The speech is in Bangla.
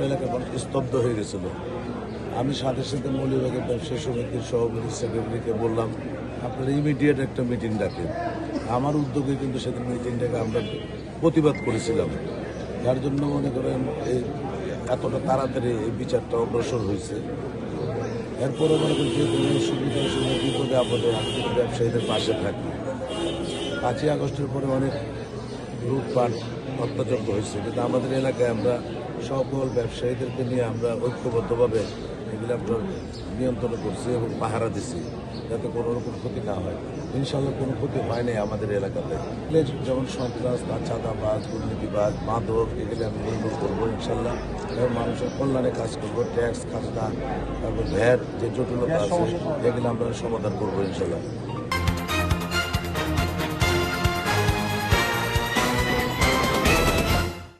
এলাকা স্তব্ধ হয়ে গেছিল। আমি সাথে সাথে মৌলভীবাগের ব্যবসায়ী সমিতির সভাপতি সেক্রেটারিকে বললাম, আপনারা ইমিডিয়েট একটা মিটিং ডাকেন। আমার উদ্যোগে কিন্তু সেদিন মিটিংটাকে আমরা প্রতিবাদ করেছিলাম। যার জন্য মনে করেন এতটা তাড়াতাড়ি এই বিচারটা অগ্রসর হয়েছে। এরপরে মনে করি যে কোনো সুবিধা বিপদে আপদে ব্যবসায়ীদের পাশে থাকি। 5ই আগস্টের পরে অনেক লুটপাট অত্যাচার হয়েছে, কিন্তু আমাদের এলাকায় আমরা সকল ব্যবসায়ীদেরকে নিয়ে আমরা ঐক্যবদ্ধভাবে এগুলো আমরা নিয়ন্ত্রণ করছি এবং পাহারা দিছি, যাতে কোনো রকম ক্ষতি না হয়। ইনশাল্লাহ কোনো ক্ষতি হয় নাই আমাদের এলাকাতে। যেমন সন্ত্রাস, চাঁদাবাজ, দুর্নীতিবাজ, মাদক, এগুলো আমি নির্মূল করবো ইনশাল্লাহ। এবং মানুষের কল্যাণে কাজ করবো। ট্যাক্স, খাজনা, তারপর ভ্যাট যে জটিলতা আছে এগুলো আমরা সমাধান করবো ইনশাল্লাহ।